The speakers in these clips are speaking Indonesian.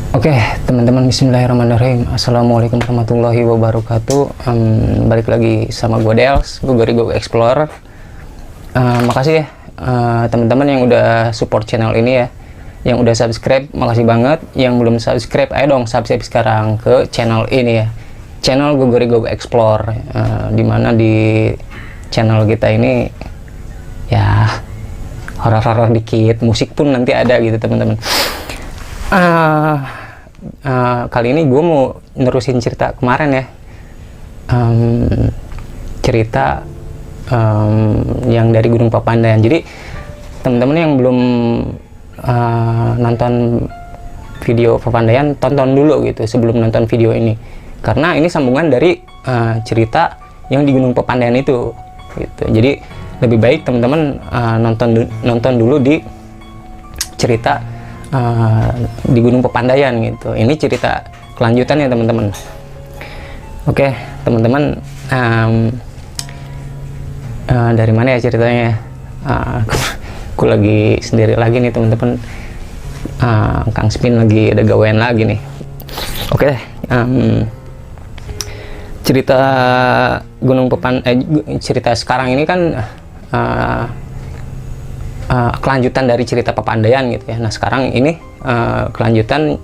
Oke, teman-teman, bismillahirrahmanirrahim. Assalamualaikum warahmatullahi wabarakatuh. Balik lagi sama gue Dels, gue dari Go Explore. Makasih ya teman-teman yang udah support channel ini ya, yang udah subscribe, makasih banget. Yang belum subscribe, ayo dong subscribe sekarang ke channel ini ya, channel gue dari Go Explore. Dimana di channel kita ini ya horor-horor dikit, musik pun nanti ada gitu teman-teman. Kali ini gue mau nerusin cerita kemarin ya, cerita yang dari Gunung Papandayan. Jadi teman-teman yang belum nonton video Papandayan, tonton dulu gitu sebelum nonton video ini, karena ini sambungan dari cerita yang di Gunung Papandayan itu gitu. Jadi lebih baik teman-teman nonton dulu di cerita di Gunung Papandayan gitu. Ini cerita kelanjutan ya teman-teman. Oke teman-teman, dari mana ya ceritanya? Aku lagi sendiri lagi nih teman-teman. Kang Spin lagi ada gawean lagi nih. Oke, cerita Gunung cerita sekarang ini kan kelanjutan dari cerita Papandayan gitu ya. Nah sekarang ini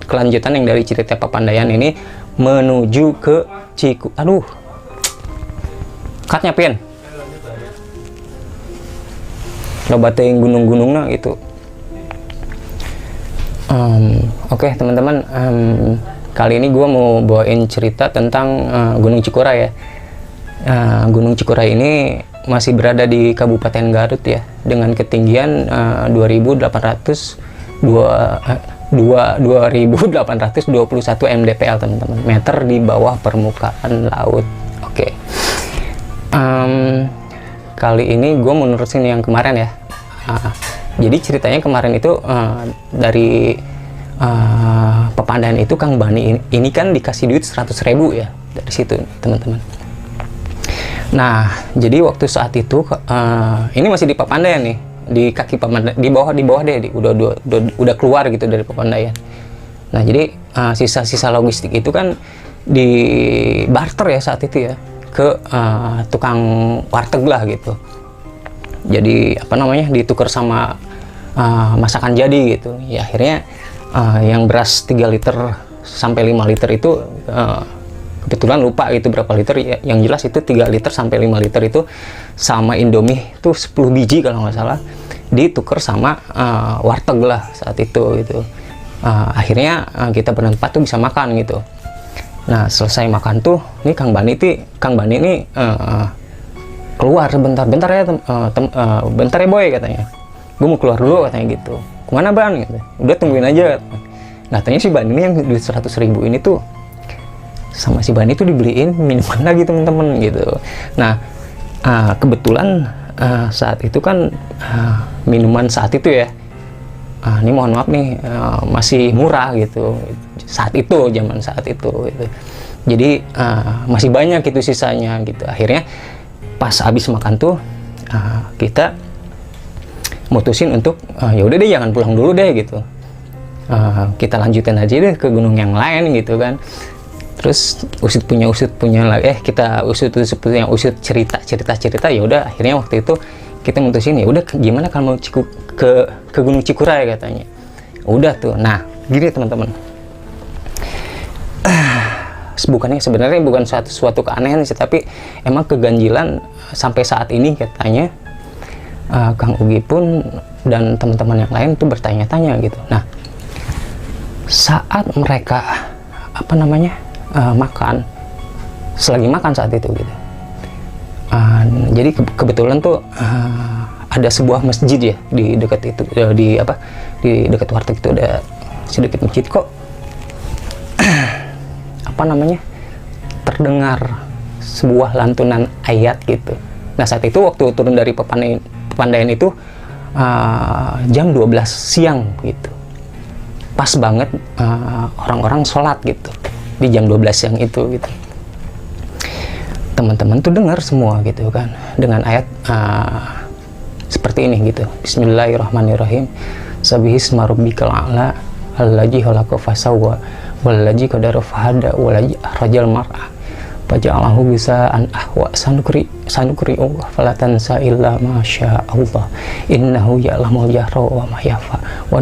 kelanjutan yang dari cerita Papandayan ini menuju ke katnya pin lo batein gunung-gunungnya gitu. Oke teman-teman, kali ini gue mau bawain cerita tentang Gunung Cikuray ya. Gunung Cikuray ini masih berada di Kabupaten Garut ya, dengan ketinggian 2821 mdpl teman-teman, meter di bawah permukaan laut. Oke. Kali ini gue mau nerusin yang kemarin ya. Jadi ceritanya kemarin itu dari Papandayan itu Kang Bani ini kan dikasih duit 100.000 ya dari situ teman-teman. Nah, jadi waktu saat itu ini masih di Papandayan nih, di kaki Papandayan, di bawah deh, udah keluar gitu dari Papandayan. Nah, jadi sisa-sisa logistik itu kan di barter ya saat itu ya ke tukang warteg lah gitu. Jadi apa namanya, ditukar sama masakan jadi gitu. Ya akhirnya yang beras 3 liter sampai 5 liter itu kebetulan lupa itu berapa liter ya, yang jelas itu 3 liter sampai 5 liter itu sama Indomie itu 10 biji kalau nggak salah, ditukar sama warteg lah saat itu gitu. Akhirnya kita berempat tuh bisa makan gitu. Nah selesai makan tuh nih Kang Bani ini keluar bentar ya bentar ya boy katanya, gue mau keluar dulu katanya gitu. Kemana Ban gitu, udah tungguin aja katanya. Nah ternyata si Ban ini yang duit 100.000 ini tuh sama si Bani itu dibeliin minuman lagi teman-teman gitu. Nah kebetulan saat itu kan minuman saat itu ya, ini mohon maaf nih masih murah gitu saat itu, zaman saat itu gitu. Jadi masih banyak itu sisanya gitu. Akhirnya pas habis makan tuh kita mutusin untuk ya udah deh jangan pulang dulu deh gitu, kita lanjutin aja deh ke gunung yang lain gitu kan. Terus usut punya lagi, kita usut cerita ya udah. Akhirnya waktu itu kita mutusin ya udah gimana kalau mau ke Gunung Cikuray katanya. Udah tuh. Nah gini teman-teman, sebenarnya bukan suatu keanehan sih, tapi emang keganjilan sampai saat ini katanya. Kang Ugi pun dan teman-teman yang lain tuh bertanya-tanya gitu. Nah saat mereka makan, selagi makan saat itu gitu, jadi kebetulan tuh ada sebuah masjid ya di dekat itu, di dekat warteg itu ada sedikit masjid kok. Terdengar sebuah lantunan ayat gitu. Nah saat itu waktu turun dari Papandayan itu jam 12 siang gitu, pas banget orang-orang sholat gitu di jam 12 siang itu gitu. Teman-teman tuh dengar semua gitu kan dengan ayat seperti ini gitu. Bismillahirrahmanirrahim. Sabihisma rabbikal a'la allazi khalaqa fasawwa wallazi qadara fahada wallazi akhrajal mar'a faja'alahu ghusaan ahwa sanukri'u falatansa illa masya Allah innahu ya'lamul jahra wa ma yakhfa wa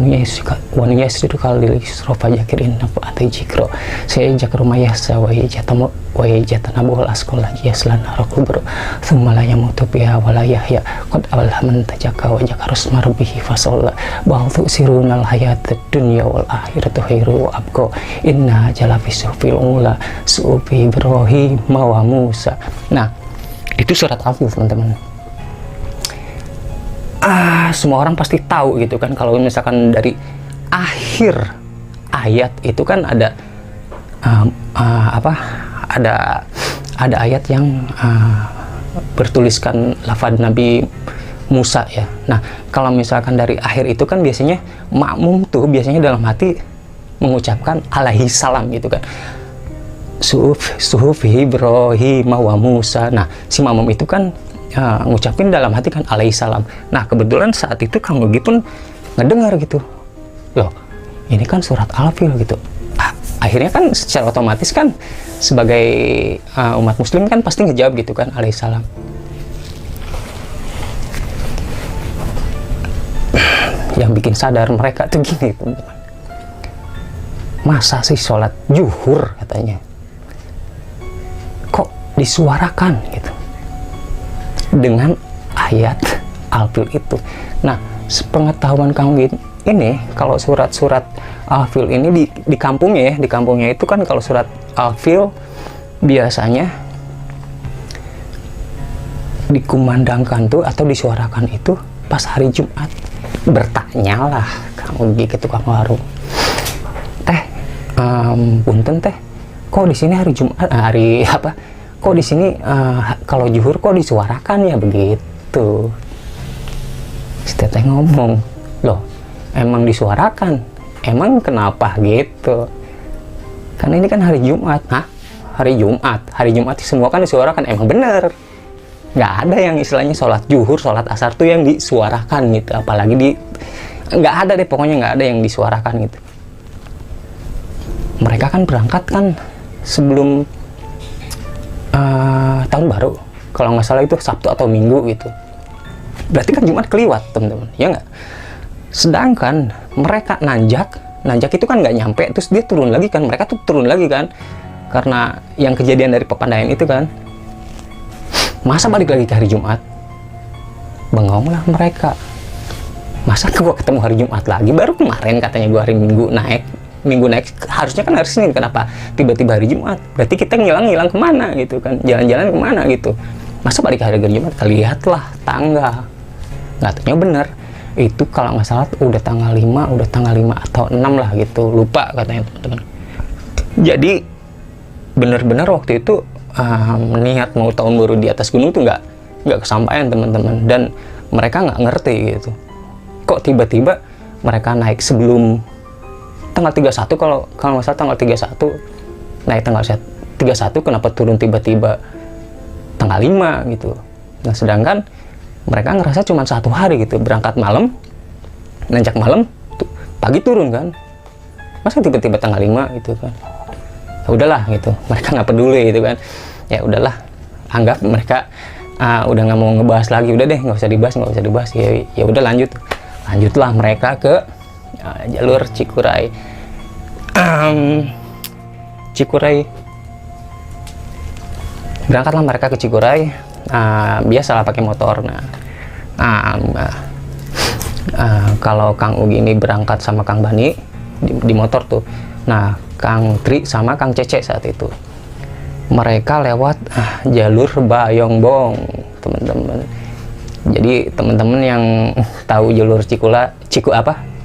nuyassiruka lil yusra fadzakir in nafa'ati dzikra sayadzakkaru may yakhsha wa yajtanibuha al-ashqa yaslan kubra thumma la yamutu fiha wa la yahya qad aflaha man tazakka wa dzakara isma rabbih fasalla bal tu'sirunal hayatad dunya wal akhiratu khairu wa abqa inna jala fi suhufil ula suhufi Ibrahim wa Musa. Nah, itu surat Al-Fil, teman-teman. Semua orang pasti tahu gitu kan, kalau misalkan dari akhir ayat itu kan ada ada ayat yang bertuliskan lafaz Nabi Musa ya. Nah, kalau misalkan dari akhir itu kan biasanya makmum tuh biasanya dalam hati mengucapkan alaihi salam gitu kan. Suhuf Ibrahim wa Musa. Nah, si makmum itu kan ngucapin dalam hati kan alaihi salam. Nah, kebetulan saat itu Kang Nugi pun ngedengar gitu. Loh, ini kan surat Al-Fil gitu. Akhirnya kan secara otomatis kan sebagai umat muslim kan pasti ngejawab gitu kan alaihi salam. Yang bikin sadar mereka tuh gini, teman-teman. Masa sih sholat zuhur katanya kok disuarakan gitu dengan ayat Al-Fil itu. Nah, sepengetahuan kamu ini kalau surat-surat Al-Fil ini di kampungnya itu kan kalau surat Al-Fil biasanya dikumandangkan tuh atau disuarakan itu pas hari Jumat. Bertanyalah kamu ke tukang warung, teh punten teh, kok di sini hari Jumat kok di sini kalau zuhur kok disuarakan ya begitu. Teteh ngomong, loh emang disuarakan, emang kenapa gitu, karena ini kan hari Jumat. Hari Jumat semua kan disuarakan, emang bener. Nggak ada yang istilahnya sholat zuhur, sholat asar tuh yang disuarakan gitu, apalagi nggak ada deh, pokoknya nggak ada yang disuarakan gitu. Mereka kan berangkat kan sebelum tahun baru, kalau nggak salah itu Sabtu atau Minggu gitu. Berarti kan Jumat keliwat, teman-teman, ya nggak? Sedangkan mereka nanjak itu kan nggak nyampe, terus dia turun lagi kan, mereka tuh turun lagi kan, karena yang kejadian dari Pepandayan itu kan. Masa balik lagi ke hari Jumat? Bengong lah mereka. Masa gua ketemu hari Jumat lagi? Baru kemarin katanya gua hari Minggu naik, harusnya kan hari Senin, kenapa tiba-tiba hari Jumat? Berarti kita ngilang kemana gitu kan, jalan-jalan kemana gitu. Masa balik hari Jumat? Lihatlah tanggal, nggak taunya bener itu kalau nggak salah udah tanggal 5 atau 6 lah gitu, lupa katanya teman-teman. Jadi bener-bener waktu itu niat mau tahun baru di atas gunung tuh nggak kesampaian, teman-teman, dan mereka nggak ngerti gitu kok tiba-tiba mereka naik sebelum tanggal 31, kalau nggak salah tanggal 31 naik tanggal 31, kenapa turun tiba-tiba tanggal 5 gitu. Nah, sedangkan mereka ngerasa cuma 1 hari gitu, berangkat malam, nanjak malam, pagi turun kan, masa tiba-tiba tanggal 5 gitu kan. Ya udahlah gitu, mereka nggak peduli gitu kan, ya udahlah, anggap mereka udah nggak mau ngebahas lagi, udah deh nggak usah dibahas, ya udah lanjutlah mereka ke jalur Cikuray. Berangkatlah mereka ke Cikuray, biasalah pakai motor. Kalau Kang Ugi ini berangkat sama Kang Bani di motor tuh. Nah, Kang Tri sama Kang Cece saat itu mereka lewat jalur Bayongbong, teman-teman. Jadi teman-teman yang tahu jalur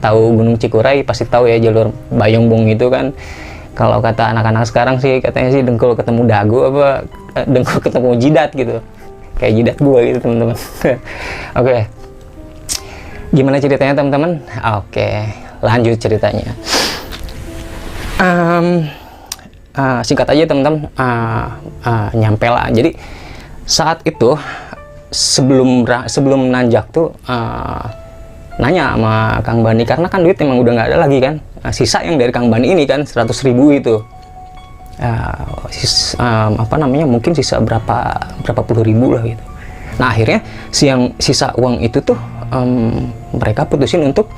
tahu Gunung Cikuray pasti tahu ya jalur Bayongbong itu kan. Kalau kata anak-anak sekarang sih katanya sih dengkul ketemu dagu apa dengkul ketemu jidat gitu, kayak jidat gua gitu, teman-teman. Oke. Gimana ceritanya, teman-teman? Oke, lanjut ceritanya. Singkat aja, teman-teman, nyampe lah. Jadi saat itu sebelum nanjak tuh nanya sama Kang Bani, karena kan duit emang udah nggak ada lagi kan, sisa yang dari Kang Bani ini kan 100.000 itu. Apa namanya, mungkin sisa berapa puluh ribu lah gitu. Nah akhirnya yang sisa uang itu tuh mereka putusin untuk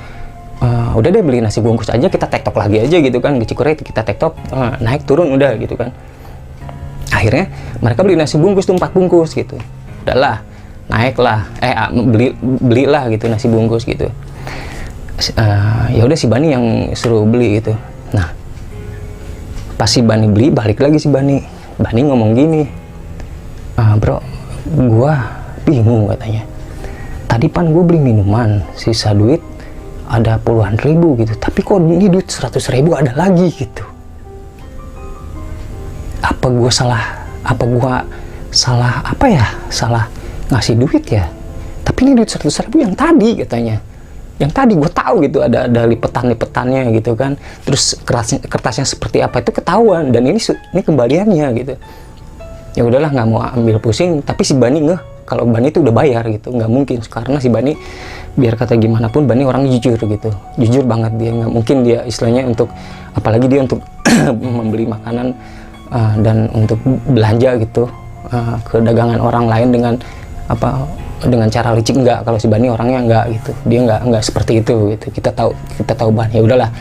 udah deh beli nasi bungkus aja, kita tektok lagi aja gitu kan di Cikurei, kita tektok naik turun udah gitu kan. Akhirnya mereka beli nasi bungkus tuh 4 bungkus gitu, udahlah naiklah belilah gitu nasi bungkus gitu. Ya udah si Bani yang suruh beli gitu. Nah pas si Bani beli, balik lagi si Bani ngomong gini, bro gua bingung katanya, tadi pan gue beli minuman sisa duit ada puluhan ribu gitu, tapi kok ini duit 100.000 ada lagi gitu. Apa gue salah ngasih duit ya, tapi ini duit 100.000 yang tadi katanya, yang tadi gue tahu gitu ada lipetannya gitu kan, terus kertasnya seperti apa itu ketahuan, dan ini kembaliannya gitu. Ya udahlah, nggak mau ambil pusing. Tapi si Bani kalau Bani itu udah bayar gitu, nggak mungkin, karena si Bani biar kata gimana pun Bani orang jujur gitu, jujur banget dia, nggak mungkin dia istilahnya untuk, apalagi dia untuk membeli makanan dan untuk belanja gitu ke dagangan orang lain dengan cara licik, enggak. Kalau si Bani orangnya enggak gitu, dia enggak seperti itu gitu. Kita tahu Ban, ya udahlah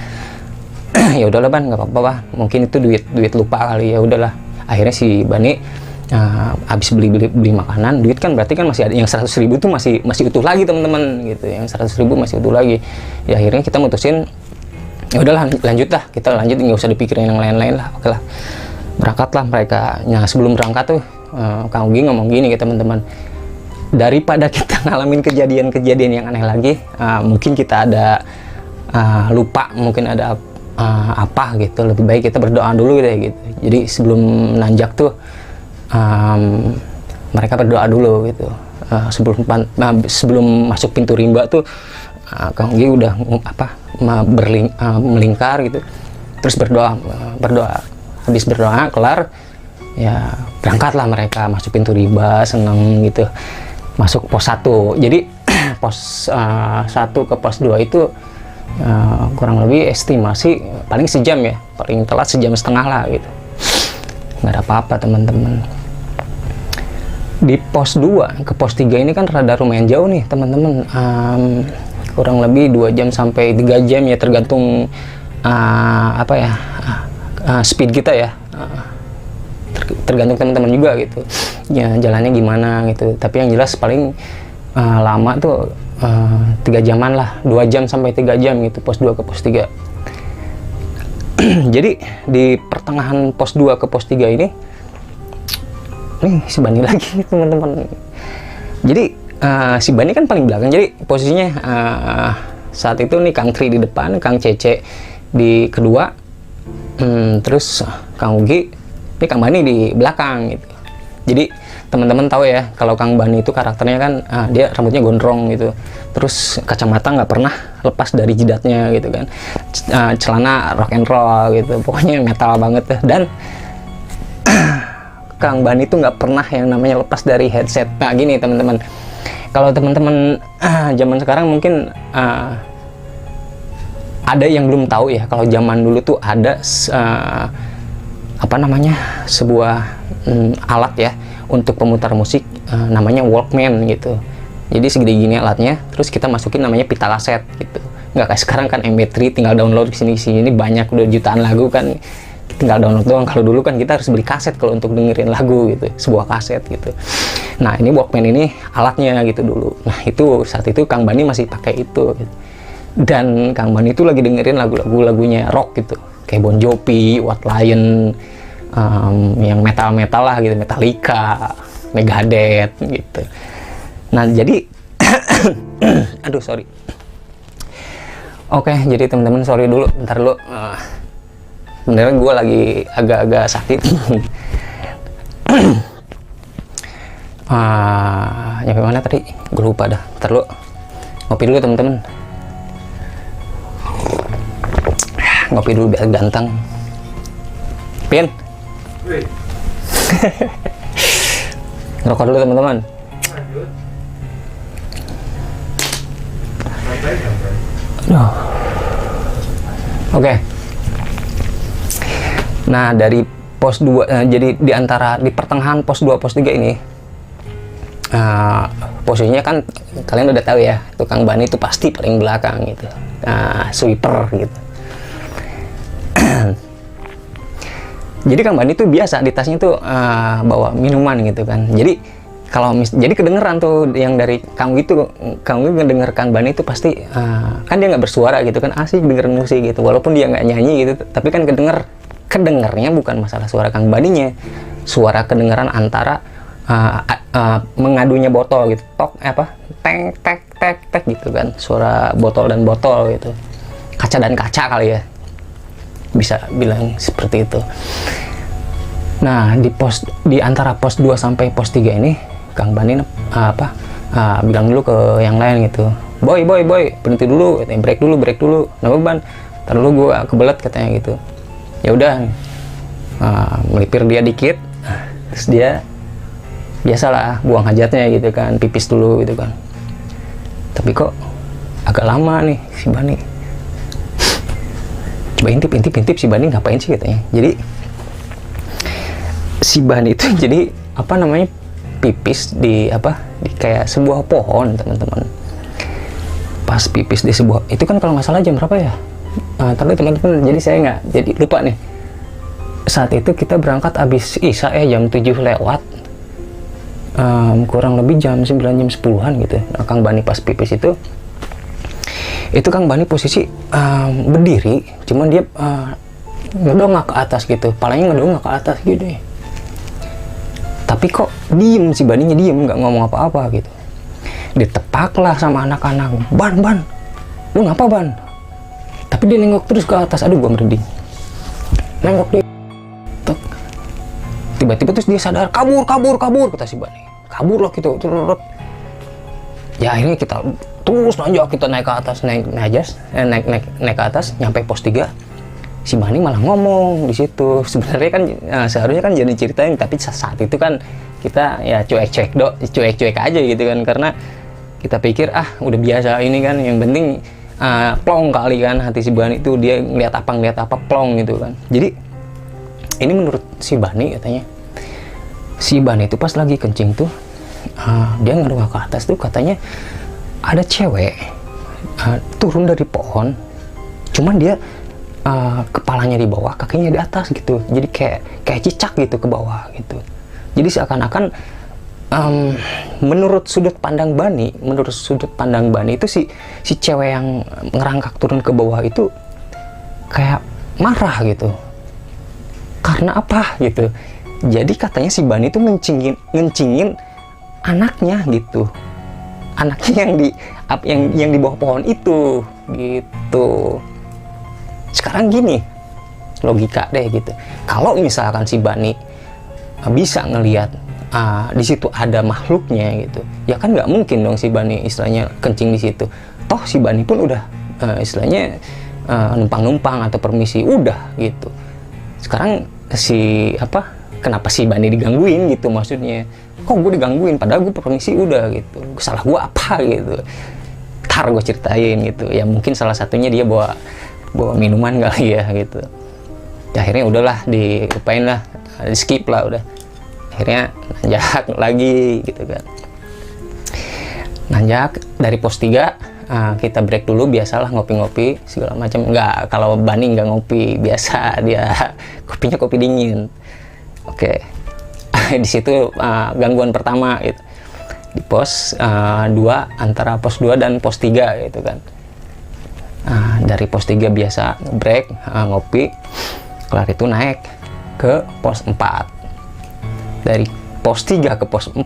ya udahlah Ban, nggak apa-apa Ban, mungkin itu duit lupa kali, ya udahlah. Akhirnya si Bani habis beli makanan, duit kan berarti kan masih ada, yang 100.000 tuh masih utuh lagi teman-teman gitu, yang 100.000 masih utuh lagi. Ya akhirnya kita mutusin, ya udahlah lanjut lah, kita lanjut, nggak usah dipikirin yang lain-lain lah. Oke lah, berangkatlah mereka. Nah sebelum berangkat tuh Kang Ugi ngomong gini ke teman-teman, daripada kita ngalamin kejadian yang aneh lagi, mungkin kita ada lupa, mungkin ada apa gitu, lebih baik kita berdoa dulu deh gitu. Jadi sebelum nanjak tuh mereka berdoa dulu gitu. Sebelum masuk pintu rimba tuh Kang Ugi udah melingkar gitu, terus berdoa. Habis berdoa kelar, ya berangkatlah mereka masuk pintu rimba, seneng gitu, masuk pos 1. Jadi pos 1 ke pos 2 itu kurang lebih estimasi paling sejam ya, paling telat sejam setengah lah gitu. Nggak ada apa-apa teman-teman. Di pos 2 ke pos 3 ini kan rada lumayan jauh nih teman-teman, kurang lebih 2 jam sampai 3 jam ya, tergantung speed kita ya, tergantung teman-teman juga gitu ya, jalannya gimana gitu. Tapi yang jelas paling lama tuh 3 jaman lah, 2 jam sampai 3 jam gitu, pos 2 ke pos 3. Jadi di pertengahan pos 2 ke pos 3 ini nih si Bani lagi teman-teman. Jadi si Bani kan paling belakang, jadi posisinya saat itu nih Kang Tri di depan, Kang Cece di kedua, terus Kang Ugi, ini Kang Bani di belakang gitu. Jadi teman-teman tahu ya, kalau Kang Bani itu karakternya kan dia rambutnya gondrong gitu, terus kacamata nggak pernah lepas dari jidatnya gitu kan, celana rock and roll gitu, pokoknya metal banget deh. Dan Kang Bani itu nggak pernah yang namanya lepas dari headset. Nah gini teman-teman, kalau teman-teman zaman sekarang mungkin ada yang belum tahu ya, kalau zaman dulu tuh ada sebuah alat ya untuk pemutar musik, namanya Walkman gitu. Jadi segede gini alatnya, terus kita masukin namanya pita kaset gitu. Nggak kayak sekarang kan MP3 tinggal download sini banyak, udah jutaan lagu kan tinggal download doang. Kalau dulu kan kita harus beli kaset kalau untuk dengerin lagu gitu, sebuah kaset gitu. Nah ini Walkman ini alatnya gitu dulu. Nah itu saat itu Kang Bani masih pakai itu gitu. Dan Kang Bani itu lagi dengerin lagunya rock gitu, kayak Bon Jovi, White Lion, yang metal lah gitu, Metallica, Megadeth gitu. Nah jadi aduh sorry. Oke, jadi teman-teman sorry dulu, bentar dulu. Beneran gue lagi agak-agak sakit. Nyampe mana tadi? Gue lupa dah. Bentar dulu. Ngopi dulu teman-teman. Ngopi dulu biar ganteng. Pin. Ngerokok dulu teman-teman. Aduh. Oke. Nah, dari pos 2, jadi di pertengahan pos 2 pos 3 ini, posisinya kan kalian udah tahu ya, tukang Bani itu pasti paling belakang gitu, sweeper gitu. Jadi Kang Bani tuh biasa di tasnya tuh bawa minuman gitu kan. Jadi jadi kedengeran tuh yang dari Kang itu, Kang ngedenger Kang Bani itu pasti kan dia nggak bersuara gitu kan, asik dengerin musik gitu, walaupun dia nggak nyanyi gitu, tapi kan kedengernya bukan masalah suara Kang Baninya, suara kedengeran antara mengadunya botol gitu, teng tek tek tek gitu kan, suara botol dan botol gitu, kaca dan kaca kali ya, bisa bilang seperti itu. Nah, di antara pos 2 sampai pos 3 ini Kang Bani bilang dulu ke yang lain gitu, boy berhenti dulu, katanya, break dulu, kenapa Ban? Ntar dulu gua kebelet, katanya gitu. Ya udah, melipir dia dikit, terus dia biasalah buang hajatnya gitu kan, pipis dulu gitu kan. Tapi kok agak lama nih si Bani. Coba intip si Bani ngapain sih, katanya. Jadi si Bani itu jadi pipis di kayak sebuah pohon, teman-teman. Pas pipis di sebuah, itu kan kalau nggak salah jam berapa ya? Tapi teman-teman, jadi saya nggak jadi lupa nih. Saat itu kita berangkat abis Isya jam 7 lewat, kurang lebih jam 9 jam 10-an gitu. Nah, Kang Bani pas pipis itu Kang Bani posisi berdiri, cuman dia ngedongak ke atas gitu, palanya ngedongak ke atas gitu ya. Tapi kok diem, si Baninya diem, nggak ngomong apa-apa gitu. Ditepaklah sama anak-anak, Ban, lu ngapa Ban? Tapi dia nengok terus ke atas, aduh gua merinding. Nengok dia, tiba-tiba terus dia sadar, kabur, kata si Bani. Kabur lah gitu, ya akhirnya kita terus lanjut, kita naik ke atas, naik ke atas, nyampe pos 3. Si Bani malah ngomong di situ. Sebenarnya kan seharusnya kan jadi ceritain, tapi saat itu kan kita ya cuek aja gitu kan, karena kita pikir udah biasa ini kan, yang penting plong kali kan hati si Bani itu, dia ngeliat apa plong gitu kan. Jadi ini menurut si Bani, katanya si Bani itu pas lagi kencing tuh, dia ngedongak ke atas tuh, katanya ada cewek turun dari pohon, cuman dia kepalanya di bawah, kakinya di atas gitu, jadi kayak cicak gitu ke bawah gitu. Jadi seakan-akan menurut sudut pandang Bani itu si cewek yang ngerangkak turun ke bawah itu kayak marah gitu. Karena apa gitu? Jadi katanya si Bani itu ngencingin anaknya gitu, anaknya yang di bawah pohon itu gitu. Sekarang gini, logika deh gitu. Kalau misalkan si Bani bisa ngelihat di situ ada makhluknya gitu, ya kan nggak mungkin dong si Bani istilahnya kencing di situ. Toh si Bani pun udah istilahnya numpang-numpang atau permisi udah gitu. Sekarang kenapa si Bani digangguin gitu, maksudnya? Kok gue digangguin padahal gue permisi udah gitu. Salah gue apa gitu? Ntar gue ceritain gitu. Ya mungkin salah satunya dia bawa minuman kali ya gitu. Ya, akhirnya udahlah, dilupain lah, di skip lah udah. Akhirnya nanjak lagi gitu kan. Nanjak dari pos 3, kita break dulu, biasalah ngopi-ngopi segala macam. Enggak, kalau Bani nggak ngopi, biasa dia kopinya kopi dingin. Oke. Di situ gangguan pertama gitu. Di pos 2, antara pos 2 dan pos 3 gitu kan. Dari pos 3 biasa break, ngopi, kelar itu naik ke pos 4. Dari pos 3 ke pos 4,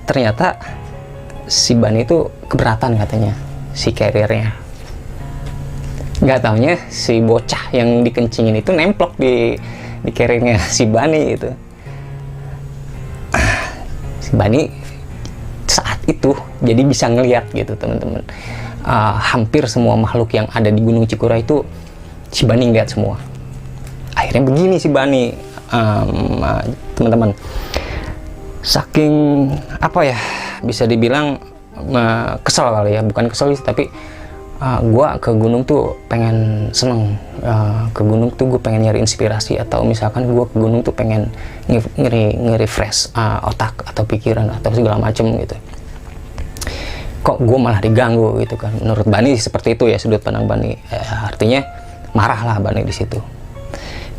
ternyata si Bani itu keberatan, katanya si carriernya. Nggak taunya si bocah yang dikencingin itu nemplok di carriernya si Bani itu. Si Bani saat itu jadi bisa ngelihat gitu, teman-teman. Hampir semua makhluk yang ada di Gunung Cikura itu si Bani ngeliat semua. Akhirnya begini si Bani, teman-teman, saking bisa dibilang kesel kali ya, bukan kesel sih, tapi Gua ke gunung tuh pengen seneng, ke gunung tuh gue pengen nyari inspirasi, atau misalkan gue ke gunung tuh pengen nge-refresh otak atau pikiran atau segala macem gitu. Kok gue malah diganggu gitu kan? Menurut Bani seperti itu ya, sudut pandang Bani. Artinya marah lah Bani di situ.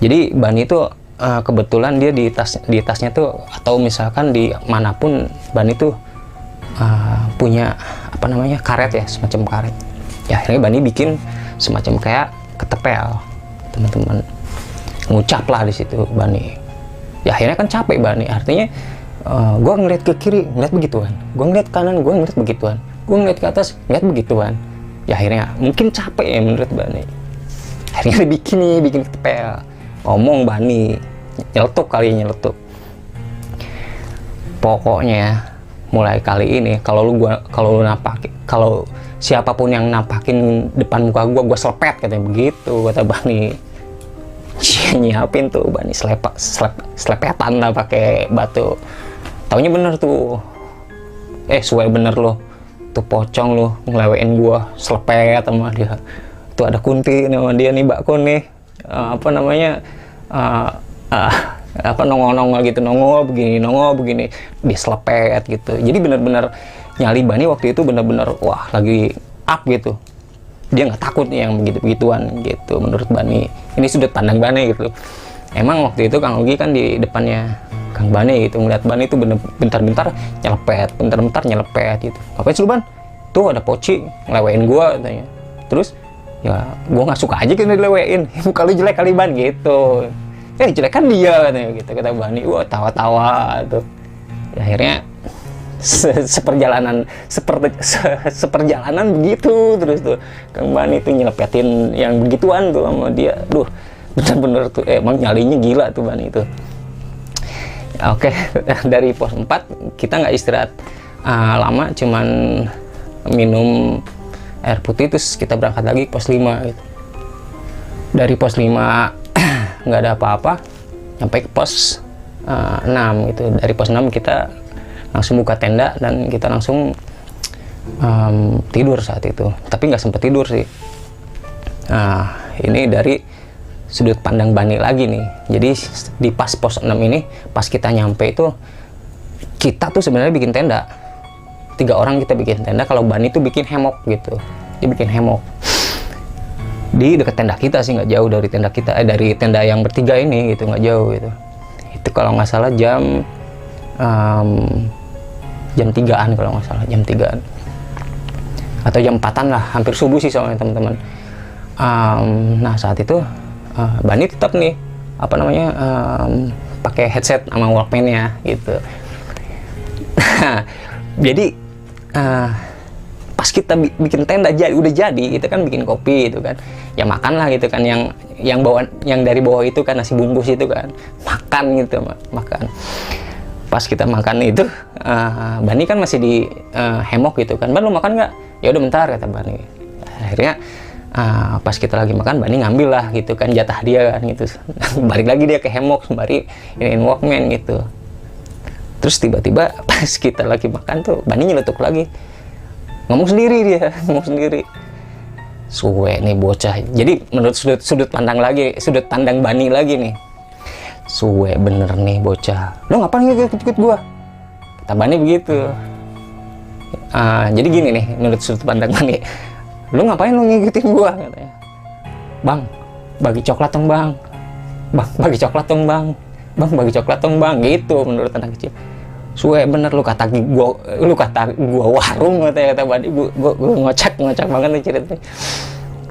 Jadi Bani itu kebetulan dia di tasnya tuh, atau misalkan di manapun Bani tuh punya apa namanya, karet ya, semacam karet. Ya akhirnya Bani bikin semacam kayak ketepel, teman-teman, ngucap lah di situ Bani. Ya akhirnya kan capek Bani, artinya gue ngeliat ke kiri ngeliat begituan, gue ngeliat kanan gue ngeliat begituan, gue ngeliat ke atas ngeliat begituan. Ya akhirnya mungkin capek ya menurut Bani, akhirnya bikin ketepel. Ngomong Bani nyeletuk pokoknya mulai kali ini kalau lu nampakin, kalau siapapun yang nampakin depan muka gue selepet, katanya begitu kata Bani. Nyiapin tuh Bani selepetan lah pakai batu. Taunya bener tuh, suwe bener loh tuh, pocong lo ngelewein gue selepet sama dia. Tuh ada Kunti nama dia nih, Mbak Kun nih, apa namanya, apa nongol gitu, nongol begini dia selepet gitu. Jadi bener-bener nyali Bani waktu itu bener-bener wah lagi up gitu, dia nggak takut nih yang begituan gitu menurut Bani. Ini sudut pandang Bani gitu. Emang waktu itu Kang Ogi kan di depannya Kang Bani gitu, ngeliat Bani itu bentar-bentar nyelepet gitu. Ngapain sih lu Ban? Tuh ada poci ngelewain gua katanya. Terus ya gua nggak suka aja kan dilewain, muka lu jelek kali Ban gitu. Jelek kan dia katanya gitu, kata Bani. Wah tawa-tawa tuh. Ya, akhirnya seperjalanan begitu terus tuh Kang Bani tuh nyelepetin yang begituan tuh sama dia. Duh bener-bener tuh emang nyalinya gila tuh Bani itu. Oke, dari pos 4 kita nggak istirahat lama, cuman minum air putih, terus kita berangkat lagi pos 5 gitu. Dari pos 5 nggak ada apa-apa sampai ke pos 6 gitu. Dari pos 6 kita langsung buka tenda dan kita langsung tidur saat itu, tapi nggak sempet tidur sih. Ini dari sudut pandang Bani lagi nih. Jadi di pas pos 6 ini, pas kita nyampe itu kita tuh sebenarnya bikin tenda, 3 orang kita bikin tenda. Kalau Bani tuh bikin hemok gitu, dia bikin hemok di dekat tenda kita sih, nggak jauh dari tenda kita, dari tenda yang bertiga ini gitu, nggak jauh gitu. Itu kalau nggak salah jam 3-an kalau nggak salah, jam 3-an atau jam 4-an lah, hampir subuh sih soalnya teman-teman. Nah saat itu Bani tetap nih apa namanya pakai headset sama Walkman-nya gitu. Jadi pas kita bikin tenda udah jadi, kita kan bikin kopi gitu kan, ya makan lah gitu kan, yang dari bawah itu kan nasi bungkus itu kan, makan gitu, makan. Pas kita makan itu Bani kan masih di hemok gitu kan, Ban lu makan nggak? Ya udah bentar kata Bani. Akhirnya pas kita lagi makan, Bani ngambil lah gitu kan jatah dia kan gitu. Balik lagi dia ke hemok sembari iniin Walkman gitu. Terus tiba-tiba pas kita lagi makan tuh Bani nyeletuk lagi, ngomong sendiri. Suwe nih bocah. Jadi menurut sudut pandang Bani lagi nih, suwe bener nih bocah, lo ngapain ngikut gua? Kata Bani begitu. Jadi gini nih menurut sudut pandang Bani, lo ngapain lo ngikutin gua? Katanya, Bang, bagi coklat dong bang, bagi coklat dong bang, bagi coklat dong bang, gitu menurut anak kecil. Suwe bener lu kata gua warung, kata Bani. Gua ngocak banget nih ceritanya.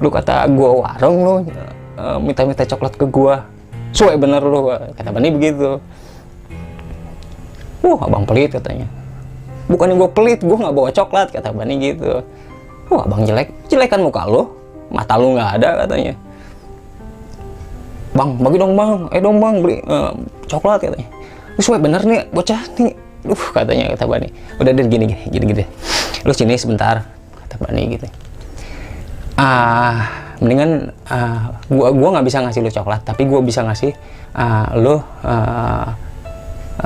Lu kata gua warung, lu minta coklat ke gua. Suwe bener lu, kata Bani begitu. Abang pelit katanya. Bukannya gua pelit, gua nggak bawa coklat, kata Bani gitu. Abang jelekan muka lu, mata lu nggak ada, katanya. Bang, bagi dong bang, dong bang beli coklat, katanya. Suwe bener nih bocah nih. Katanya, kata Bani. Udah deh gini. Lu sini sebentar, kata Bani gitu. Mendingan gua nggak bisa ngasih lu coklat, tapi gua bisa ngasih lu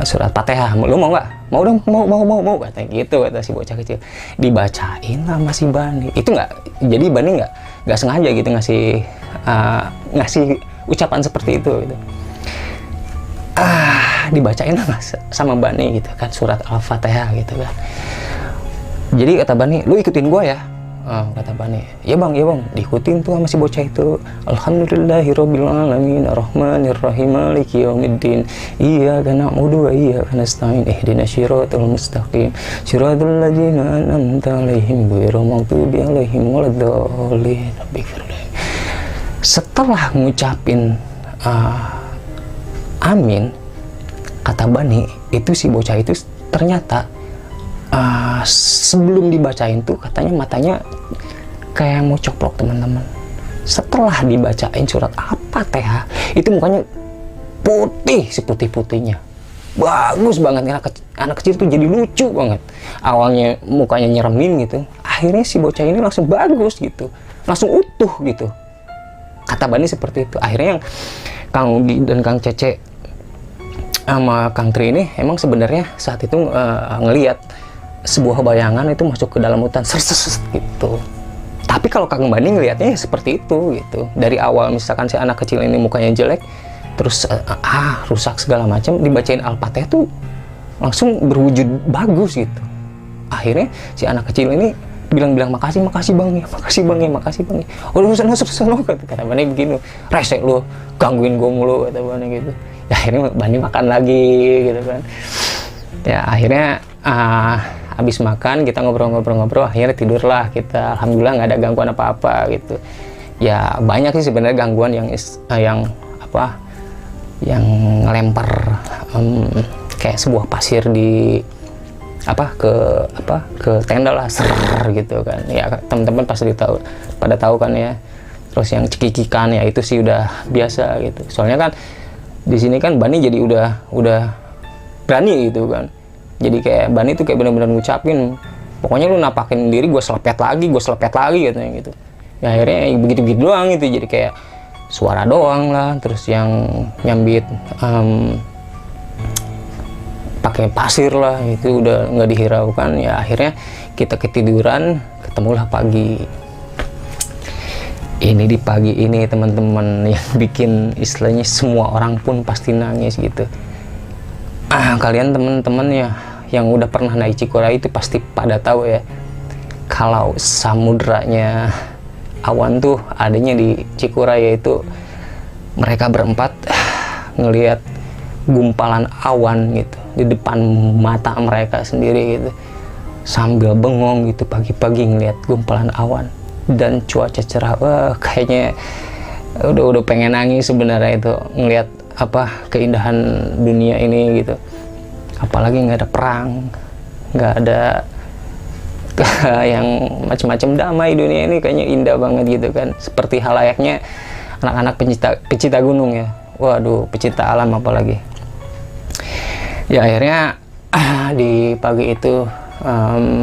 surat Fatihah, lu mau nggak? Mau dong, mau katanya gitu, kata si bocah kecil. Dibacain lah masih Bani. Itu nggak, jadi Bani nggak sengaja gitu ngasih ucapan seperti itu gitu. Dibacain lah sama Bani gitu kan surat Al-Fatihah gitu kan. Jadi kata Bani, lu ikutin gua ya. Kata Bani, ya bang, diikutin tuh sama si bocah itu. Alhamdulillahirabbil alamin arrahmanirrahim maliki yaumiddin iyyaka na'budu wa iyyaka nasta'in ihdinas siratal mustaqim siratal ladzina an'amta 'alaihim ghairil maghdubi 'alaihim waladdallin. Setelah ngucapin amin, kata Bani, itu si bocah itu ternyata sebelum dibacain tuh katanya matanya kayak mau coplok, teman-teman. Setelah dibacain surat Al-Fatihah, itu mukanya putih, seputih-putihnya. Bagus banget, anak kecil tuh jadi lucu banget. Awalnya mukanya nyeremin gitu, akhirnya si bocah ini langsung bagus gitu, langsung utuh gitu. Kata Bani seperti itu. Akhirnya yang Kang Udi dan Kang Cece sama Kang Tri ini emang sebenarnya saat itu ngelihat sebuah bayangan itu masuk ke dalam hutan gitu. Tapi kalau Kang Bani ngelihatnya ya seperti itu gitu. Dari awal misalkan si anak kecil ini mukanya jelek, terus rusak segala macam, dibacain Al-Fatihah tuh langsung berwujud bagus gitu. Akhirnya si anak kecil ini bilang makasih bang ya. Oh lu sana kata Bani begini, rese lu gangguin gue mulu, kata Bani gitu. Ya akhirnya Bani makan lagi gitu kan. Ya akhirnya habis makan kita ngobrol-ngobrol, akhirnya tidurlah kita. Alhamdulillah nggak ada gangguan apa-apa gitu. Ya banyak sih sebenarnya gangguan yang ngelempar kayak sebuah pasir di ke tenda lah, gitu kan. Ya teman-teman pasti pada tahu kan ya. Terus yang cekikikan ya itu sih udah biasa gitu. Soalnya kan di sini kan Bani jadi udah berani gitu kan. Jadi kayak Bani tuh kayak benar-benar ngucapin, pokoknya lu napakin diri, gue selepet lagi katanya gitu. Ya akhirnya begitu-begitu doang gitu, jadi kayak suara doang lah. Terus yang nyambit pakai pasir lah, itu udah nggak dihiraukan. Ya akhirnya kita ketiduran, ketemulah pagi. Ini di pagi ini teman-teman yang bikin istilahnya semua orang pun pasti nangis gitu. Kalian teman-teman ya yang udah pernah naik Cikuray itu pasti pada tahu ya, kalau samudranya Awan tuh adanya di Cikuray, yaitu mereka berempat ngelihat gumpalan awan gitu di depan mata mereka sendiri gitu, sambil bengong gitu pagi-pagi ngelihat gumpalan awan dan cuaca cerah. Wah, kayaknya udah pengen nangis sebenarnya itu ngelihat keindahan dunia ini gitu. Apalagi nggak ada perang, nggak ada yang macam-macam, damai dunia ini, kayaknya indah banget gitu kan. Seperti halayaknya anak-anak pecinta gunung ya. Waduh, pecinta alam apalagi. Ya akhirnya di pagi itu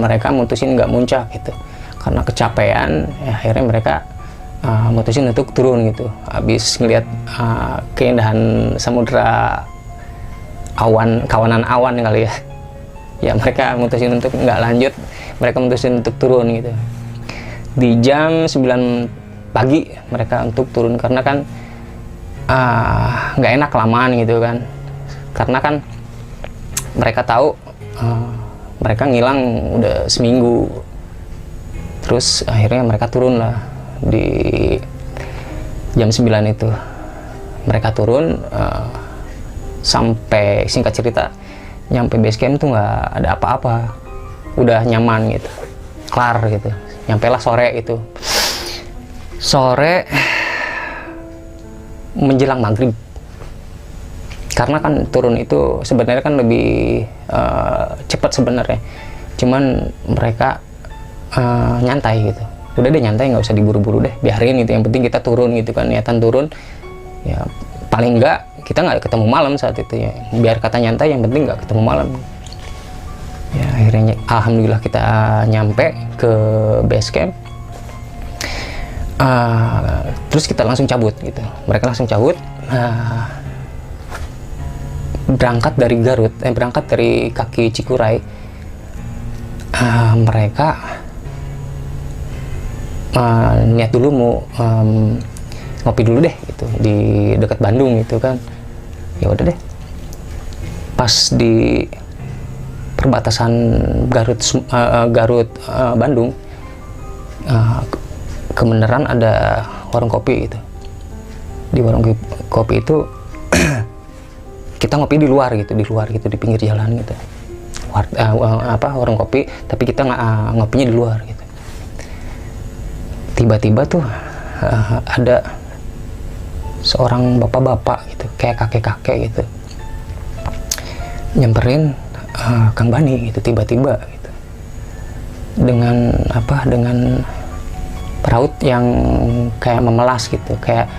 mereka mutusin nggak muncak gitu karena kecapean. Ya, akhirnya mereka mutusin untuk turun gitu. Habis ngelihat keindahan samudra, kawanan awan kali ya. Ya mereka mutusin untuk nggak lanjut, mereka mutusin untuk turun gitu. Di jam 9 pagi mereka untuk turun karena kan nggak enak kelamaan gitu kan. Karena kan mereka tahu mereka ngilang udah seminggu. Terus akhirnya mereka turun lah di jam 9 itu. Mereka turun sampai, singkat cerita, nyampe base camp tuh nggak ada apa-apa, udah nyaman gitu, kelar gitu. Nyampe lah sore itu, sore menjelang maghrib. Karena kan turun itu sebenarnya kan lebih cepat sebenarnya, cuman mereka nyantai gitu. Udah deh nyantai, nggak usah diburu-buru deh, biarin gitu. Yang penting kita turun gitu kan, niatan turun. Ya paling enggak kita nggak ketemu malam saat itu ya. Biar kata nyantai, yang penting nggak ketemu malam. Ya akhirnya alhamdulillah kita nyampe ke base camp. Terus kita langsung cabut gitu. Mereka langsung cabut. berangkat dari Garut, berangkat dari kaki Cikuray. Mereka niat dulu mau ngopi dulu deh gitu di dekat Bandung gitu kan. Ya udah deh, pas di perbatasan Garut Bandung, kebenaran ada warung kopi gitu. Di warung kopi itu kita ngopi di luar gitu di pinggir jalan gitu. Warung kopi, tapi kita ngopinya di luar gitu. Tiba-tiba tuh ada seorang bapak-bapak gitu, kayak kakek-kakek gitu, nyamperin Kang Bani gitu tiba-tiba gitu, dengan raut yang kayak memelas gitu, kayak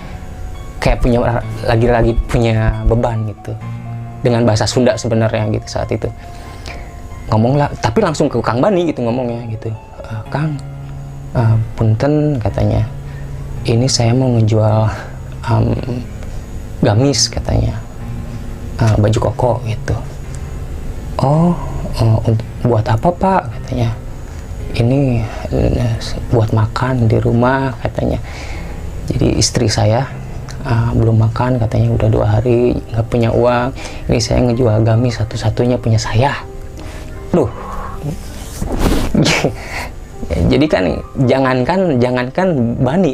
punya lagi punya beban gitu, dengan bahasa Sunda sebenarnya gitu saat itu. Ngomong lah, tapi langsung ke Kang Bani gitu ngomongnya gitu. Kang, punten katanya, ini saya mau ngejual gamis katanya, baju koko gitu. Oh, buat apa Pak katanya? Ini buat makan di rumah katanya. Jadi istri saya belum makan katanya, udah 2 hari nggak punya uang. Ini saya ngejual gamis satu-satunya punya saya. Duh. Jadi kan jangankan Bani,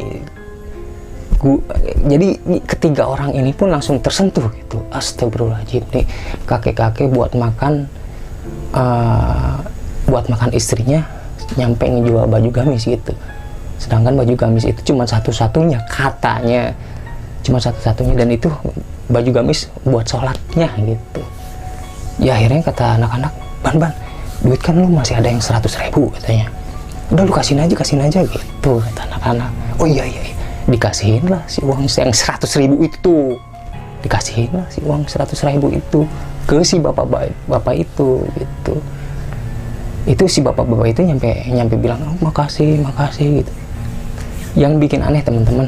jadi ketiga orang ini pun langsung tersentuh gitu. Astagfirullahaladzim, nih kakek-kakek buat makan istrinya nyampe ngejual baju gamis gitu. Sedangkan baju gamis itu cuma satu-satunya, katanya cuma satu-satunya, dan itu baju gamis buat sholatnya gitu. Ya akhirnya kata anak-anak, Ban, duit kan lu masih ada yang 100.000 katanya. Udah lu kasihin aja gitu kata anak-anak. Oh iya, dikasihin lah si uang yang 100.000 itu, dikasihin lah si uang 100.000 itu ke si bapak itu gitu. Itu si bapak-bapak itu nyampe bilang, oh, makasih gitu. Yang bikin aneh teman-teman,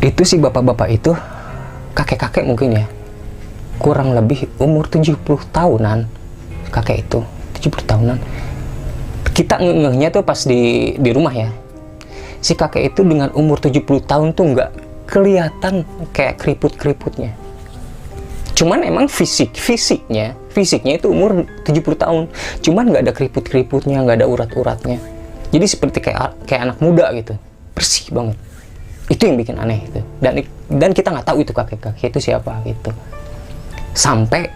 itu si bapak-bapak itu kakek-kakek mungkin ya, kurang lebih umur 70 tahunan kakek itu, 70 tahunan. Kita ngehnya tuh pas di rumah ya, si kakek itu dengan umur 70 tahun tuh nggak kelihatan kayak keriput-keriputnya. Cuman emang fisiknya itu umur 70 tahun. Cuman nggak ada keriput-keriputnya, nggak ada urat-uratnya. Jadi seperti kayak anak muda gitu, bersih banget. Itu yang bikin aneh itu. Dan kita nggak tahu itu kakek-kakek itu siapa gitu. Sampai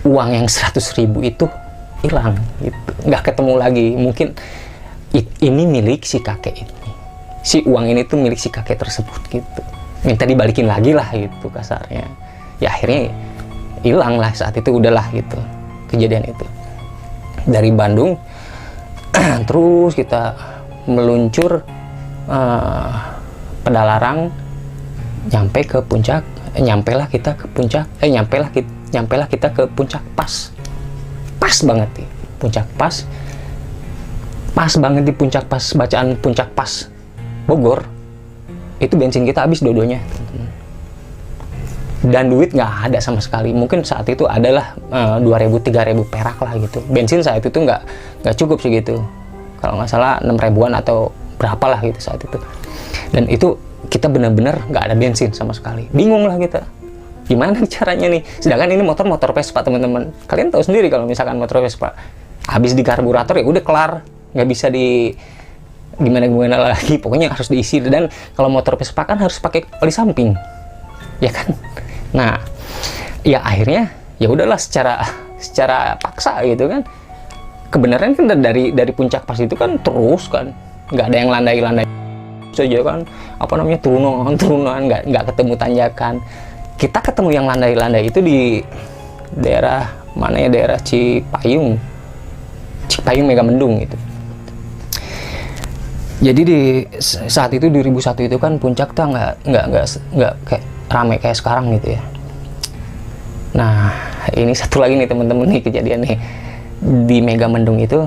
uang yang 100.000 itu hilang gitu, nggak ketemu lagi. Mungkin ini milik si kakek ini, si uang ini tuh milik si kakek tersebut gitu, minta dibalikin lagi lah gitu kasarnya. Ya akhirnya hilang lah saat itu, udahlah gitu kejadian itu. Dari Bandung terus kita meluncur Pedalarang, nyampelah kita ke puncak pas banget di puncak pas banget di puncak pas, bacaan puncak pas Bogor itu bensin kita habis dua-duanya, dan duit nggak ada sama sekali. Mungkin saat itu adalah 2.000-3.000 perak lah gitu. Bensin saat itu nggak cukup segitu, kalau nggak salah 6.000-an atau berapa lah gitu saat itu. Dan itu kita benar-benar nggak ada bensin sama sekali, bingung lah kita gimana caranya nih. Sedangkan ini motor Vespa teman-teman, kalian tahu sendiri kalau misalkan motor Vespa habis di karburator ya udah kelar, nggak bisa di gimana lagi, pokoknya harus diisi. Dan kalau motor Vespa kan harus pakai oli samping ya kan. Nah ya akhirnya ya udahlah secara paksa gitu kan. Kebenaran kan dari puncak pas itu kan terus kan nggak ada yang landai saja kan, turunan nggak ketemu tanjakan. Kita ketemu yang landai itu di daerah mana ya, daerah Cipayung Megamendung gitu. Jadi di saat itu 2001 itu kan puncak tuh nggak kayak ramai kayak sekarang gitu ya. Nah ini satu lagi nih teman-teman nih kejadian nih di Megamendung itu,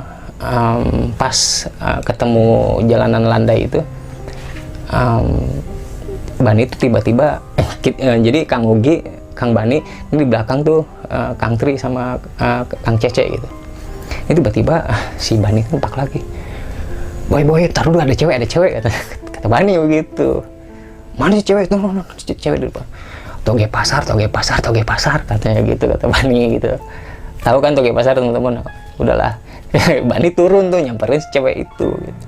pas ketemu jalanan landai itu, Bani itu tiba-tiba jadi Kang Ugi Kang Bani, ini di belakang tuh Kang Tri sama Kang Cece gitu. Itu tiba-tiba si Bani kompak lagi, boy taruh dulu, ada cewek kata Bani begitu. Mana si cewek? No, cewek di depan. Toge pasar katanya gitu, kata Bani gitu. Tahu kan Toge pasar teman-teman? Udahlah. Bani turun tuh nyamperin si cewek itu gitu.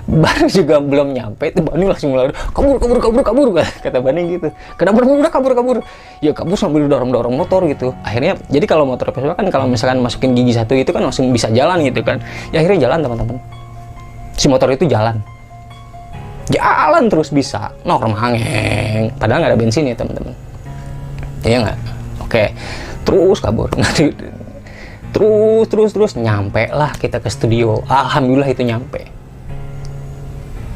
Baru juga belum nyampe itu Bani langsung mulai kabur, kata Bani gitu. Kenapa udah kabur? Ya kabur sambil dorong motor gitu. Akhirnya jadi kalau motor Vespa kan kalau misalkan masukin gigi satu itu kan langsung bisa jalan gitu kan. Ya akhirnya jalan teman-teman. Si motor itu jalan terus bisa normal ngeng. Padahal nggak ada bensin ya teman-teman. Iya nggak? Oke. Terus kabur. Terus nyampe lah kita ke studio. Alhamdulillah itu nyampe.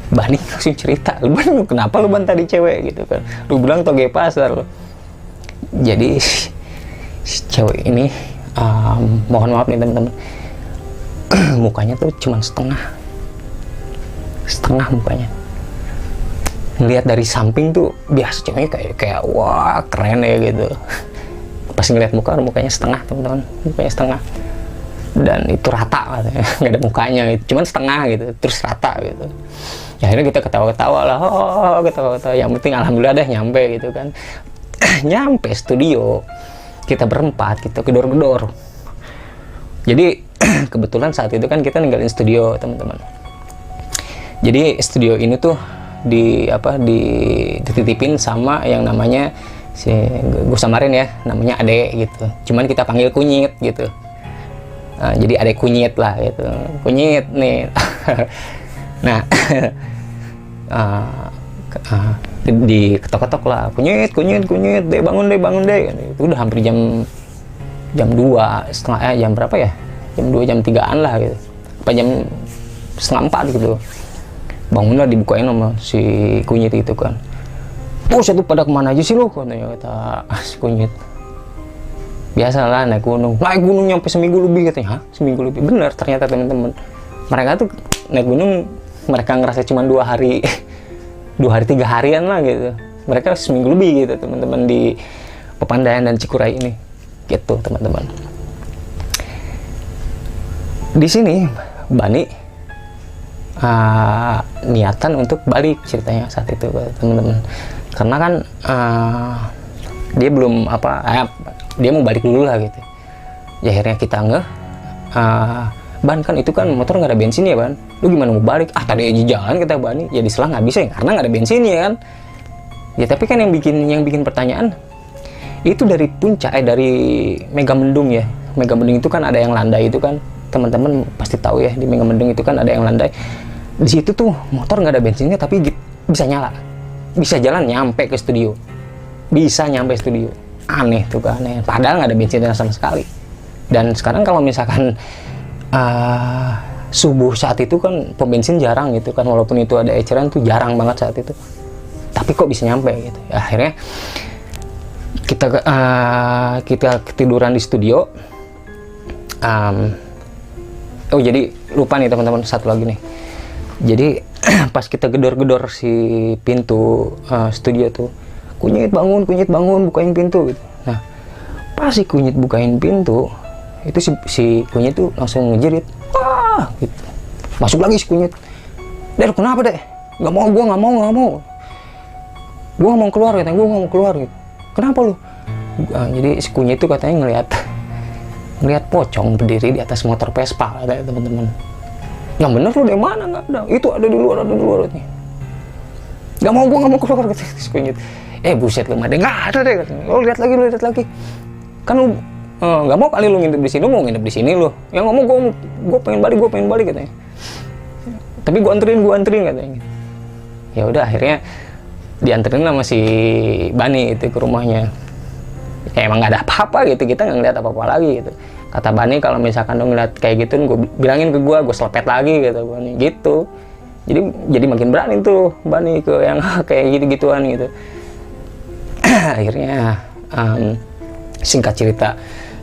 Bani langsung cerita, lu kenapa lu tadi cewek gitu kan, lu bilang Toge pasar lu. Jadi si cewek ini mohon maaf nih teman-teman, mukanya tuh cuma setengah mukanya. Ngelihat dari samping tuh biasa ceweknya kayak wah keren ya gitu. Pas ngeliat mukanya setengah teman-teman, mukanya setengah. Dan itu rata katanya, nggak ada mukanya gitu, cuman setengah gitu, terus rata gitu. Ya akhirnya kita ketawa-ketawa lah, ketawa-ketawa. Yang penting alhamdulillah deh nyampe gitu kan. Nyampe studio, kita berempat, kita gedor-gedor. Jadi kebetulan saat itu kan kita ninggalin studio teman-teman. Jadi studio ini tuh dititipin sama yang namanya si gue samarin ya, namanya Ade gitu. Cuman kita panggil Kunyit gitu. Jadi Ade Kunyit lah gitu, Kunyit nih. Nah, diketok-ketok lah, Kunyit, deh bangun deh. Itu udah hampir jam 2 setengah, jam berapa ya? Jam 2 jam 3-an lah gitu. Apa jam setengah 4 gitu. Bangunlah dibukain sama si Kunyit itu kan. Buset tuh pada kemana aja sih lo? Katanya kata si Kunyit. Biasalah naik gunung nyampe seminggu lebih katanya. Hah? Seminggu lebih? Bener ternyata teman-teman. Mereka tuh naik gunung, mereka ngerasa cuma 2 hari 3 harian lah gitu. Mereka seminggu lebih gitu teman-teman di Pepandayan dan Cikuray ini gitu teman-teman. Di sini Bani niatan untuk balik ceritanya saat itu teman-teman, karena kan dia belum dia mau balik dulu lah gitu. Ya akhirnya kita Ban kan itu kan motor nggak ada bensin ya Ban, lu gimana mau balik? Tadi aja jalan kata Bani, ya diselang nggak bisa ya karena nggak ada bensin ya kan. Ya tapi kan yang bikin pertanyaan itu dari puncak dari Megamendung ya. Megamendung itu kan ada yang landai itu kan, teman-teman pasti tahu ya, di Megamendung itu kan ada yang landai. Di situ tuh motor nggak ada bensinnya tapi bisa nyala, bisa jalan nyampe ke studio, aneh tuh kan, aneh. Padahal nggak ada bensinnya sama sekali. Dan sekarang kalau misalkan subuh saat itu kan pom bensin jarang gitu kan, walaupun itu ada eceran tuh jarang banget saat itu, tapi kok bisa nyampe gitu. Ya, akhirnya kita ketiduran di studio. Jadi lupa nih teman-teman, satu lagi nih. Jadi pas kita gedor-gedor si pintu studio tuh, Kunyit bangun bukain pintu gitu. Nah pas si Kunyit bukain pintu itu si Kunyit tuh langsung ngejerit, wah gitu. Masuk lagi si Kunyit, "Der kenapa deh? Gua nggak mau keluar," katanya, "Gua nggak mau keluar," gitu. "Kenapa lu?" Jadi si Kunyit tuh katanya ngelihat pocong berdiri di atas motor Vespa katanya teman-teman. "Yang bener lu dari mana?" "Nggak ada, itu ada di luar katanya. Gua nggak mau keluar," kata si Kunyit. Buset lu mah deh, nggak ada deh katanya. "Lu lihat lagi kan lu nggak mau kali lu nginep di sini, lu mau nginep di sini lu. Yang ngomong gue pengen balik katanya. Tapi gue anterin katanya. Ya udah akhirnya dianterin sama si Bani itu ke rumahnya. Ya emang nggak ada apa-apa gitu, kita nggak ngeliat apa-apa lagi gitu. Kata Bani kalau misalkan lu ngeliat kayak gitu, gue bilangin ke gue selepet lagi gitu Bani gitu. Jadi makin berani tuh Bani ke yang kayak gitu-gituan gitu. Akhirnya singkat cerita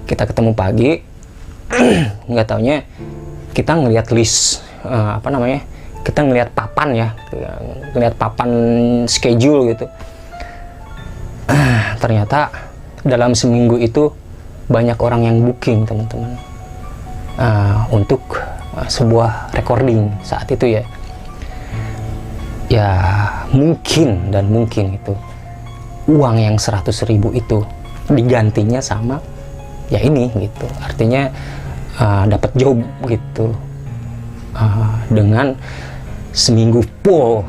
kita ketemu pagi, nggak taunya kita ngelihat list kita ngelihat papan ya, ngelihat papan schedule gitu. Ternyata dalam seminggu itu banyak orang yang booking teman-teman untuk sebuah recording saat itu ya. Ya mungkin itu uang yang 100.000 itu digantinya sama ya ini gitu. Artinya dapat job gitu dengan seminggu full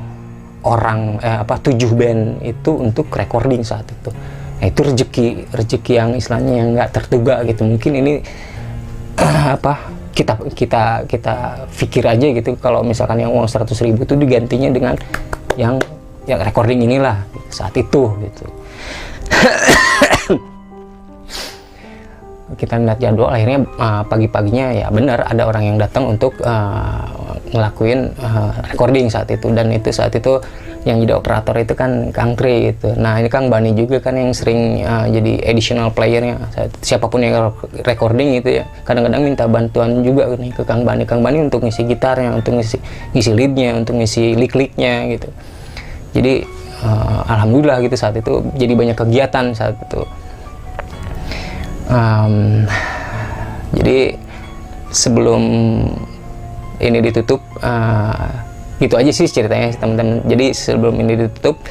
orang 7 band itu untuk recording saat itu. Nah, itu rezeki yang istilahnya yang nggak terduga gitu. Mungkin ini kita pikir aja gitu kalau misalkan yang uang 100.000 itu digantinya dengan yang recording inilah saat itu gitu. Kita lihat jadwal, akhirnya pagi-paginya ya benar ada orang yang datang untuk ngelakuin recording saat itu. Dan itu saat itu yang jadi operator itu kan Kang Tri gitu. Nah ini Kang Bani juga kan yang sering jadi additional playernya. Siapapun yang recording itu ya kadang-kadang minta bantuan juga nih ke Kang Bani untuk ngisi gitarnya, untuk ngisi leadnya, untuk ngisi lick-licknya gitu. Jadi alhamdulillah gitu saat itu jadi banyak kegiatan saat itu. Jadi sebelum ini ditutup, gitu aja sih ceritanya teman-teman. Jadi sebelum ini ditutup,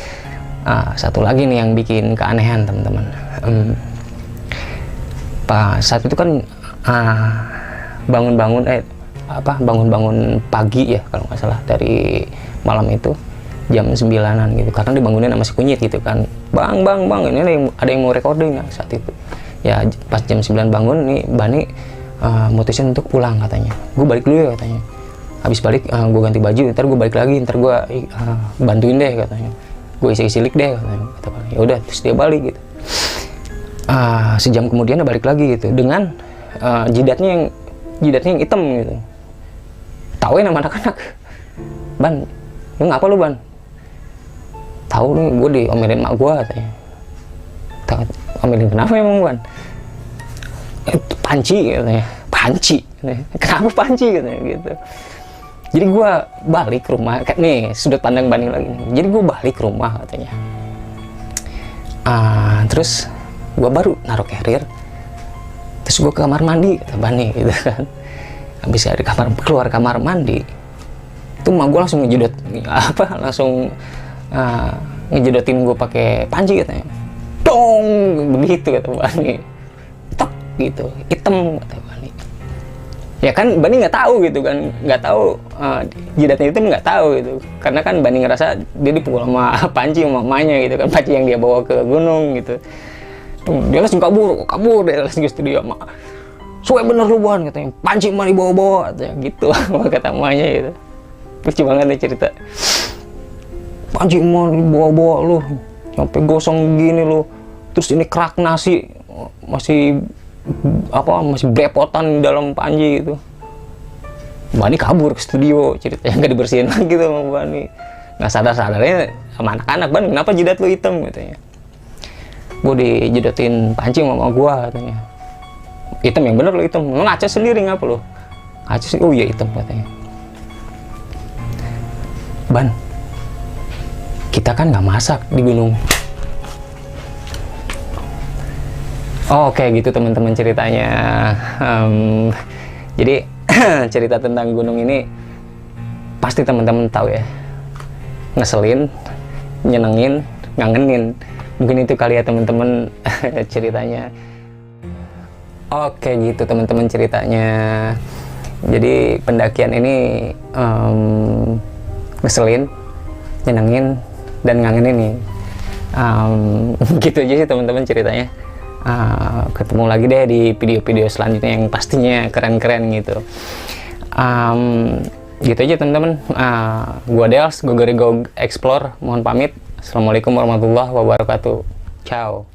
satu lagi nih yang bikin keanehan teman-teman. Saat itu kan bangun-bangun pagi ya kalau nggak salah, dari malam itu jam 9-an gitu, karena dibangunin sama si kunyit gitu kan. Bang ini ada yang mau recording nah, saat itu ya. Pas jam 9 bangun nih Bani mutusin untuk pulang katanya. Gue balik dulu ya katanya. Habis balik gue ganti baju, ntar gue balik lagi, ntar gue bantuin deh katanya, gue isi lick deh katanya. Ya udah, terus dia balik gitu. Sejam kemudian dia balik lagi gitu dengan jidatnya yang hitam gitu. Tahuin sama anak-anak, Ban, lu ngapa lu Ban? Tahu nih gue diomelin mak gue katanya. Omelin kenapa emang Ban? Panci katanya. Panci katanya. Kenapa panci katanya gitu. Jadi gue balik ke rumah, nih sudut pandang Bani lagi nih. Jadi gue balik ke rumah katanya. Terus gue baru naruh carrier, terus gue ke kamar mandi kata Bani gitu kan. Habis dari keluar kamar mandi, itu mah gue langsung ngejedotin gue pakai panci katanya. Dong begitu kata Bani. Tok gitu, hitam kata Bani. Ya kan Bani nggak tahu gitu kan, nggak tahu jidatnya itu nggak tahu gitu, karena kan Bani ngerasa dia dipukul sama panci sama mamanya gitu kan, panci yang dia bawa ke gunung gitu. Dia langsung kabur dia langsung ke studio. Suwe bener lu Ban katanya, panci mah dibawa-bawa katanya gitu. Kata mamanya gitu. Lucu banget nih cerita. Panci mah dibawa-bawa lu, sampai gosong gini lu, terus ini kerak nasi masih belepotan di dalam panci gitu. Bani kabur ke studio, ceritanya nggak dibersihin lagi tuh sama Bani. Nggak sadar-sadarnya sama anak-anak, Ban kenapa jidat lu hitam katanya. Gue dijedotin panci sama gue katanya. Hitam yang bener lu hitam, lu ngaca sendiri ngapa lu? Ngaca sih, oh iya hitam katanya. Ban, kita kan nggak masak di gunung. Oke gitu teman-teman ceritanya. Jadi cerita tentang gunung ini pasti teman-teman tahu ya, ngeselin, nyenengin, ngangenin. Mungkin itu kali ya teman-teman ceritanya. Oke gitu teman-teman ceritanya. Jadi pendakian ini ngeselin, nyenengin, dan ngangenin nih. Gitu aja sih teman-teman ceritanya. Ketemu lagi deh di video-video selanjutnya yang pastinya keren-keren gitu. Gitu aja teman-teman. Gua Dels, Go Explore, mohon pamit. Assalamualaikum warahmatullahi wabarakatuh. Ciao.